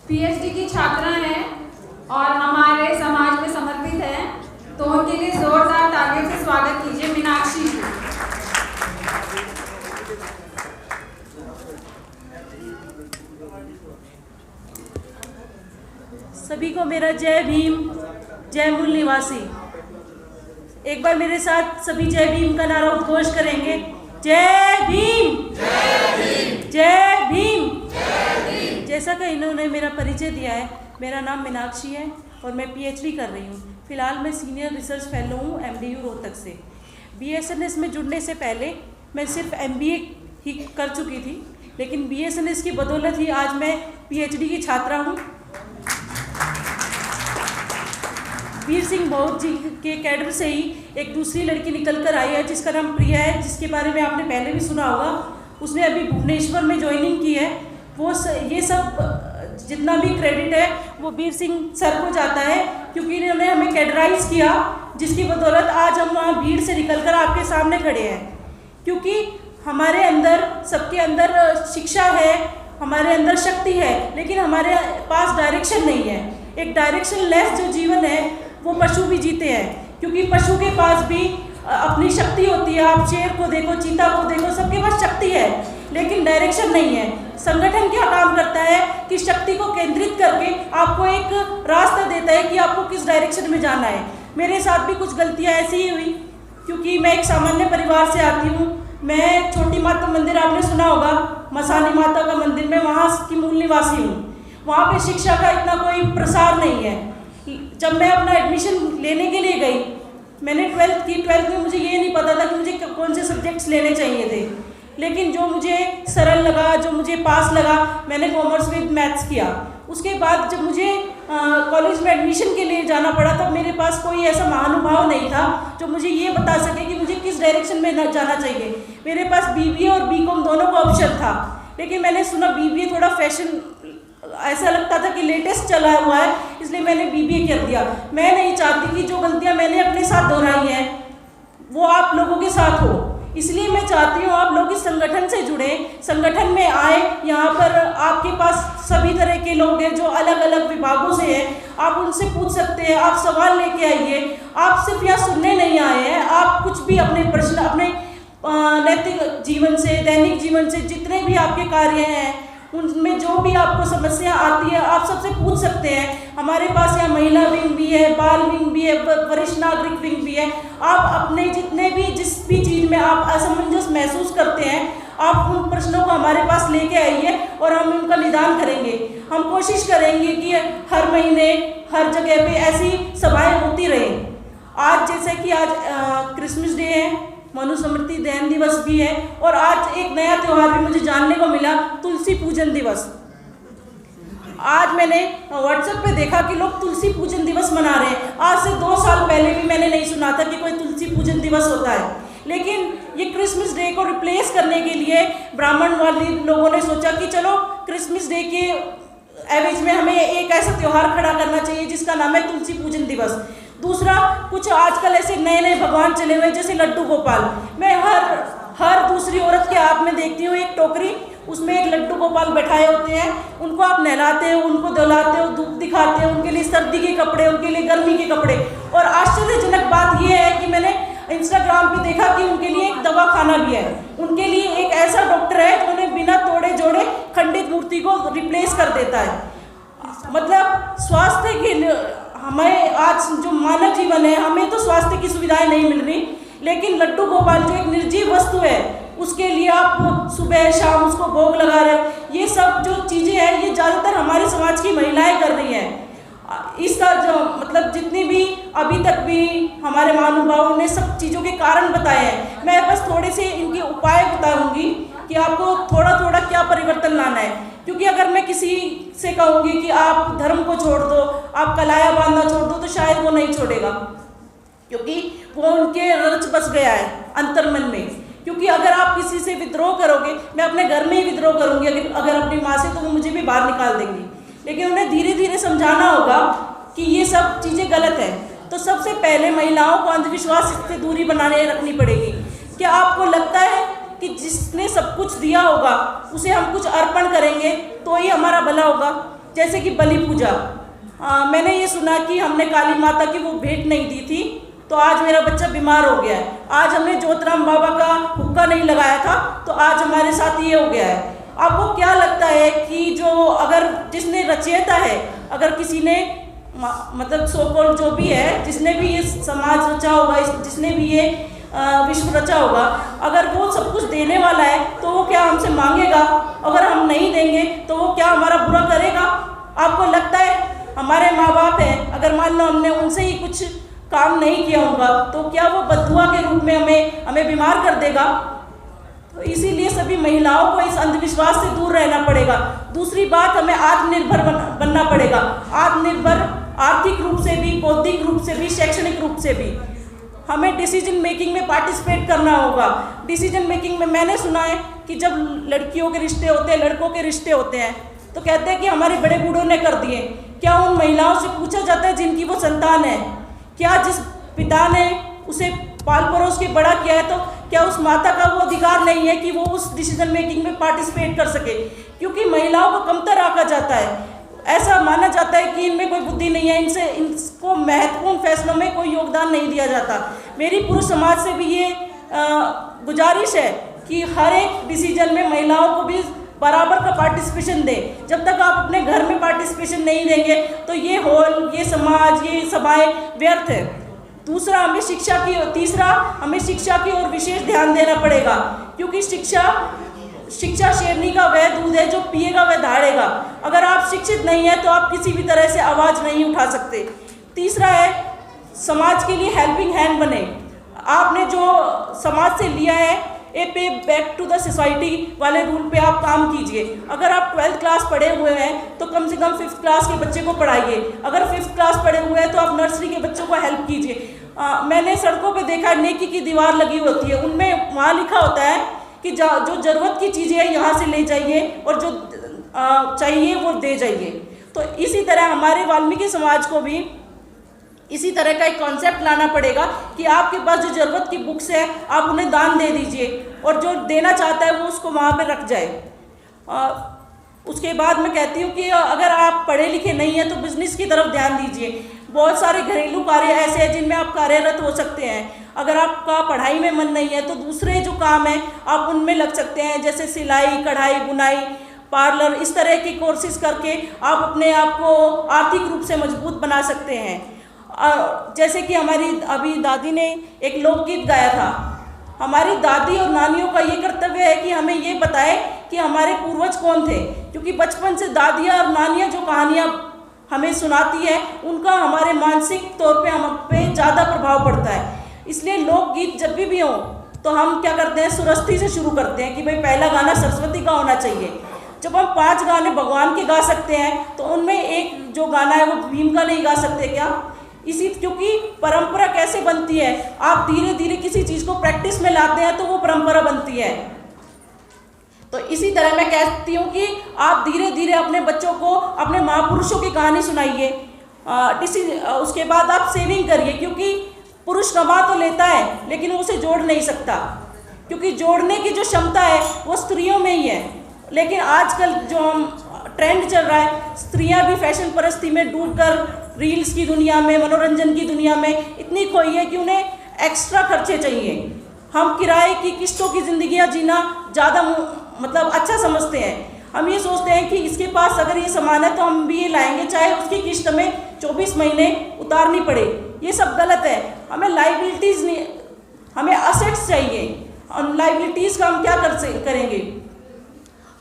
PhD की छात्रा हैं और हमारे समाज में समर्पित हैं, तो उनके लिए जोरदार तालियों से स्वागत कीजिए मीनाक्षी जी। सभी को मेरा जय भीम, जय मूल निवासी। एक बार मेरे साथ सभी जय भीम का नारा उद्घोष करेंगे। जय भीम, जय भीम, जय भीम, जय भीम। जैसा कि इन्होंने मेरा परिचय दिया है, मेरा नाम मीनाक्षी है और मैं पीएचडी कर रही हूँ। फिलहाल मैं सीनियर रिसर्च फेलो हूँ एमडीयू रोहतक से। बीएसएनएस में जुड़ने से पहले मैं सिर्फ एमबीए ही कर चुकी थी, लेकिन बीएसएनएस की बदौलत ही आज मैं पीएचडी की छात्रा हूँ। वीर सिंह बहुत जी के कैडर से ही एक दूसरी लड़की निकल कर आई है जिसका नाम प्रिया है, जिसके बारे में आपने पहले भी सुना होगा। उसने अभी भुवनेश्वर में ज्वाइनिंग की है। वो ये सब जितना भी क्रेडिट है वो वीर सिंह सर को जाता है, क्योंकि इन्होंने हमें कैडराइज किया, जिसकी बदौलत आज हम वहाँ भीड़ से निकलकर आपके सामने खड़े हैं। क्योंकि हमारे अंदर, सबके अंदर शिक्षा है, हमारे अंदर शक्ति है, लेकिन हमारे पास डायरेक्शन नहीं है। एक डायरेक्शन लेस जो जीवन है वो पशु भी जीते हैं, क्योंकि पशु के पास भी अपनी शक्ति होती है। आप शेर को देखो, चीता को देखो, सबके पास शक्ति है, लेकिन डायरेक्शन नहीं है। संगठन क्या काम करता है कि शक्ति को केंद्रित करके आपको एक रास्ता देता है कि आपको किस डायरेक्शन में जाना है। मेरे साथ भी कुछ गलतियाँ ऐसी ही हुई, क्योंकि मैं एक सामान्य परिवार से आती हूँ। मैं छोटी माता मंदिर आपने सुना होगा, मसानी माता का मंदिर, मैं वहाँ की मूल निवासी हूँ। वहाँ पे शिक्षा का इतना कोई प्रसार नहीं है। जब मैं अपना एडमिशन लेने के लिए गई, मैंने 12th की। 12th में मुझे ये नहीं पता था कि मुझे कौन से सब्जेक्ट्स लेने चाहिए थे, लेकिन जो मुझे सरल लगा, जो मुझे पास लगा, मैंने कॉमर्स विद मैथ्स किया। उसके बाद जब मुझे कॉलेज में एडमिशन के लिए जाना पड़ा, तब मेरे पास कोई ऐसा महानुभाव नहीं था जो मुझे ये बता सके कि मुझे किस डायरेक्शन में जाना चाहिए। मेरे पास बीबीए और बीकॉम दोनों का ऑप्शन था, लेकिन मैंने सुना बीबीए थोड़ा फैशन, ऐसा लगता था कि लेटेस्ट चला हुआ है, इसलिए मैंने बीबीए कर दिया। मैं नहीं चाहती कि जो गलतियां मैंने अपने साथ दोहराई हैं वो आप लोगों के साथ हो, इसलिए मैं चाहती हूँ आप लोग इस संगठन से जुड़े, संगठन में आए। यहाँ पर आपके पास सभी तरह के लोग हैं जो अलग अलग विभागों से हैं, आप उनसे पूछ सकते हैं, आप सवाल लेके आइए। आप सिर्फ यहाँ सुनने नहीं आए हैं, आप कुछ भी अपने प्रश्न, अपने नैतिक जीवन से, दैनिक जीवन से, जितने भी आपके कार्य हैं उनमें जो भी आपको समस्या आती है आप सबसे पूछ सकते हैं। हमारे पास यहाँ महिला विंग भी है, बाल विंग भी है, वरिष्ठ नागरिक विंग भी है। आप अपने जितने भी, जिस भी चीज़ में आप असमंजस महसूस करते हैं, आप उन प्रश्नों को हमारे पास लेके आइए और हम उनका निदान करेंगे। हम कोशिश करेंगे कि हर महीने हर जगह पे ऐसी सभाएं होती रहे। आज जैसे कि आज क्रिसमस डे है, मनुस्मृति दहन दिवस भी है, और आज एक नया त्यौहार भी मुझे जानने को मिला, तुलसी पूजन दिवस। आज मैंने व्हाट्सएप पे देखा कि लोग तुलसी पूजन दिवस मना रहे हैं। आज से 2 साल पहले भी मैंने नहीं सुना था कि कोई तुलसी पूजन दिवस होता है, लेकिन ये क्रिसमस डे को रिप्लेस करने के लिए ब्राह्मण वाले लोगों ने सोचा कि चलो क्रिसमस डे के एवज में हमें एक ऐसा त्यौहार खड़ा करना चाहिए जिसका नाम है तुलसी पूजन दिवस। दूसरा, कुछ आजकल ऐसे नए नए भगवान चले हुए जैसे लड्डू गोपाल। मैं हर दूसरी औरत के हाथ में देखती हूँ एक टोकरी, उसमें एक लड्डू गोपाल बैठाए होते हैं। उनको आप नहलाते हो, उनको दुलाते हो, धूप दिखाते हो, उनके लिए सर्दी के कपड़े, उनके लिए गर्मी के कपड़े। और आश्चर्यजनक बात यह है कि मैंने इंस्टाग्राम पे देखा कि उनके लिए एक दवा खाना भी है, उनके लिए एक ऐसा डॉक्टर है जो उन्हें बिना तोड़े जोड़े खंडित मूर्ति को रिप्लेस कर देता है। मतलब स्वास्थ्य के, हमें आज जो मानव जीवन है, हमें तो स्वास्थ्य की सुविधाएं नहीं मिल रही, लेकिन लड्डू गोपाल जो एक निर्जीव वस्तु है, उसके लिए आप सुबह शाम उसको भोग लगा रहे हो। ये सब जो चीज़ें हैं, ये ज़्यादातर हमारे समाज की महिलाएं कर रही हैं। इसका जो मतलब जितनी भी अभी तक भी हमारे महानुभावों ने सब चीज़ों के कारण बताए हैं, मैं बस थोड़े से इनके उपाय बताऊंगी कि आपको थोड़ा थोड़ा क्या परिवर्तन लाना है। क्योंकि अगर मैं किसी से कहूँगी कि आप धर्म को छोड़ दो, आप कलाया बांधना छोड़ दो, तो शायद वो नहीं छोड़ेगा, क्योंकि वो उनके रच बस गया है अंतर्मन में। क्योंकि अगर आप किसी से विद्रोह करोगे, मैं अपने घर में ही विद्रोह करूँगी अगर अपनी माँ से, तो वो मुझे भी बाहर निकाल देंगी। लेकिन उन्हें धीरे धीरे समझाना होगा कि ये सब चीज़ें गलत है। तो सबसे पहले महिलाओं को अंधविश्वास से दूरी बनाने रखनी पड़ेगी। क्या आपको लगता है कि जिसने सब कुछ दिया होगा उसे हम कुछ अर्पण करेंगे तो ही हमारा भला होगा। जैसे कि बलि पूजा, मैंने ये सुना कि हमने काली माता की वो भेंट नहीं दी थी तो आज मेरा बच्चा बीमार हो गया है। आज हमने ज्योतिराम बाबा का हुक्का नहीं लगाया था तो आज हमारे साथ ये हो गया है। आपको क्या लगता है कि जो अगर जिसने रचयिता है, अगर किसी ने मतलब सोकोल जो भी है, जिसने भी ये समाज रचा होगा, जिसने भी ये विश्व रचा होगा, अगर वो सब कुछ देने वाला है तो वो क्या हमसे मांगेगा? अगर हम नहीं देंगे तो वो क्या हमारा बुरा करेगा? आपको लगता है हमारे माँ बाप हैं, अगर मान लो हमने उनसे ही कुछ काम नहीं किया होगा तो क्या वो बददुआ के रूप में हमें बीमार कर देगा? तो इसीलिए सभी महिलाओं को इस अंधविश्वास से दूर रहना पड़ेगा। दूसरी बात, हमें आत्मनिर्भर बनना पड़ेगा। आत्मनिर्भर आर्थिक रूप से भी, बौद्धिक रूप से भी, शैक्षणिक रूप से भी। हमें डिसीजन मेकिंग में पार्टिसिपेट करना होगा। डिसीजन मेकिंग में मैंने सुना है कि जब लड़कियों के रिश्ते होते हैं, लड़कों के रिश्ते होते हैं, तो कहते हैं कि हमारे बड़े बूढ़ों ने कर दिए। क्या उन महिलाओं से पूछा जाता है जिनकी वो संतान है? क्या जिस पिता ने उसे पाल परोस के बड़ा किया है, तो क्या उस माता का वो अधिकार नहीं है कि वो उस डिसीजन मेकिंग में पार्टिसिपेट कर सके? क्योंकि महिलाओं को कमतर आंका जाता है, ऐसा माना जाता है कि इनमें कोई बुद्धि नहीं है, इनको महत्वपूर्ण फैसलों में कोई योगदान नहीं दिया जाता। मेरी पुरुष समाज से भी ये गुजारिश है कि हर एक डिसीजन में महिलाओं को भी बराबर का पार्टिसिपेशन दें। जब तक आप अपने घर में पार्टिसिपेशन नहीं देंगे तो ये हॉल, ये समाज, ये सभाएं व्यर्थ है। तीसरा, हमें शिक्षा की ओर विशेष ध्यान देना पड़ेगा, क्योंकि शिक्षा शेरनी का वह दूध है जो पिएगा वह दहाड़ेगा। अगर आप शिक्षित नहीं है तो आप किसी भी तरह से आवाज़ नहीं उठा सकते। तीसरा है, समाज के लिए हेल्पिंग हैंड बने। आपने जो समाज से लिया है, ए पे बैक टू द सोसाइटी वाले रूल पे आप काम कीजिए। अगर आप 12th क्लास पढ़े हुए हैं तो कम से कम 5th क्लास के बच्चे को पढ़ाइए। अगर 5th क्लास पढ़े हुए हैं तो आप नर्सरी के बच्चों को हेल्प कीजिए। मैंने सड़कों पे देखा नेकी की दीवार लगी होती है, उनमें वहाँ लिखा होता है कि जो ज़रूरत की चीज़ें हैं यहाँ से ले जाइए और जो चाहिए वो दे जाइए। तो इसी तरह हमारे वाल्मीकि समाज को भी इसी तरह का एक कॉन्सेप्ट लाना पड़ेगा कि आपके पास जो ज़रूरत की बुक्स है आप उन्हें दान दे दीजिए और जो देना चाहता है वो उसको वहाँ पे रख जाए। उसके बाद मैं कहती हूँ कि अगर आप पढ़े लिखे नहीं हैं तो बिज़नेस की तरफ ध्यान दीजिए। बहुत सारे घरेलू कार्य ऐसे हैं जिनमें आप कार्यरत हो सकते हैं। अगर आपका पढ़ाई में मन नहीं है तो दूसरे जो काम हैं आप उनमें लग सकते हैं, जैसे सिलाई, कढ़ाई, बुनाई, पार्लर, इस तरह की कोर्सेज करके आप अपने आप को आर्थिक रूप से मजबूत बना सकते हैं। जैसे कि हमारी अभी दादी ने एक लोकगीत गाया था। हमारी दादी और नानियों का ये कर्तव्य है कि हमें ये बताए कि हमारे पूर्वज कौन थे, क्योंकि बचपन से दादियाँ और नानियाँ जो कहानियाँ हमें सुनाती है उनका हमारे मानसिक तौर पे हम पे ज़्यादा प्रभाव पड़ता है। इसलिए लोकगीत जब भी हो तो हम क्या करते हैं, सुरस्ती से शुरू करते हैं कि भाई पहला गाना सरस्वती का होना चाहिए। जब हम 5 गाने भगवान के गा सकते हैं तो उनमें एक जो गाना है वो भीम का नहीं गा सकते क्या? क्योंकि परंपरा कैसे बनती है, आप धीरे धीरे किसी चीज़ को प्रैक्टिस में लाते हैं तो वो परंपरा बनती है। तो इसी तरह मैं कहती हूँ कि आप धीरे धीरे अपने बच्चों को अपने महापुरुषों की कहानी सुनाइए। उसके बाद आप सेविंग करिए, क्योंकि पुरुष कमा तो लेता है लेकिन वो उसे जोड़ नहीं सकता, क्योंकि जोड़ने की जो क्षमता है वो स्त्रियों में ही है। लेकिन आजकल जो हम ट्रेंड चल रहा है, स्त्रियां भी फैशन परस्ती में डूबकर रील्स की दुनिया में, मनोरंजन की दुनिया में इतनी खोई है कि उन्हें एक्स्ट्रा खर्चे चाहिए। हम किराए की किस्तों की ज़िंदगियां जीना ज़्यादा मतलब अच्छा समझते हैं। हम ये सोचते हैं कि इसके पास अगर ये सामान है तो हम भी ये लाएंगे, चाहे उसकी किस्त हमें 24 महीने उतारनी पड़े। ये सब गलत है। हमें लाइबिलिटीज़ नहीं, हमें असेट्स चाहिए। और लाइबिलिटीज़ का हम क्या करेंगे?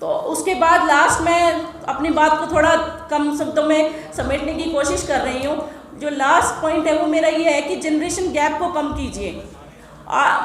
तो उसके बाद लास्ट में अपनी बात को थोड़ा कम शब्दों में समेटने की कोशिश कर रही हूँ। जो लास्ट पॉइंट है वो मेरा ये है कि जनरेशन गैप को कम कीजिए।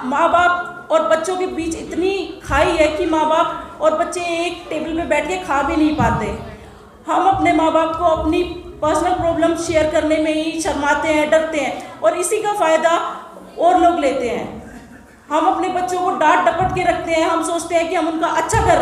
माँ बाप और बच्चों के बीच इतनी खाई है कि माँ बाप और बच्चे एक टेबल पे बैठ के खा भी नहीं पाते। हम अपने माँ बाप को अपनी पर्सनल प्रॉब्लम शेयर करने में ही शर्माते हैं, डरते हैं, और इसी का फ़ायदा और लोग लेते हैं। हम अपने बच्चों को डांट डपट के रखते हैं। हम सोचते हैं कि हम उनका अच्छा कर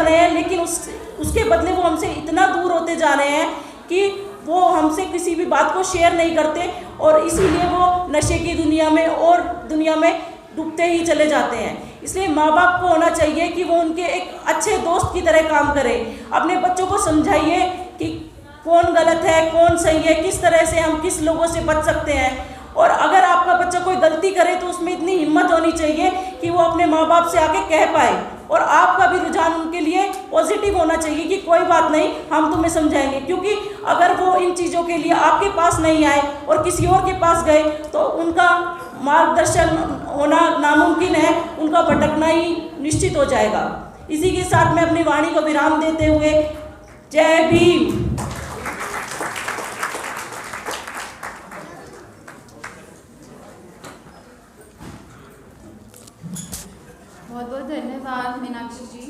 रहे हैं, लेकिन उसके बदले वो हमसे इतना दूर होते जा रहे हैं कि वो हमसे किसी भी बात को शेयर नहीं करते, और इसीलिए वो नशे की दुनिया में और दुनिया में डूबते ही चले जाते हैं। इसलिए माँ बाप को होना चाहिए कि वो उनके एक अच्छे दोस्त की तरह काम करें। अपने बच्चों को समझाइए कि कौन गलत है कौन सही है, किस तरह से हम किस लोगों से बच सकते हैं। और अगर आपका बच्चा कोई गलती करे तो उसमें इतनी हिम्मत होनी चाहिए कि वो अपने माँ बाप से आके कह पाए, और आपका भी रुझान उनके लिए पॉजिटिव होना चाहिए कि कोई बात नहीं, हम तुम्हें समझाएंगे। क्योंकि अगर वो इन चीज़ों के लिए आपके पास नहीं आए और किसी और के पास गए तो उनका मार्गदर्शन होना नामुमकिन है, उनका भटकना ही निश्चित हो जाएगा। इसी के साथ मैं अपनी वाणी को विराम देते हुए जय भीम। बहुत बहुत धन्यवाद मीनाक्षी जी।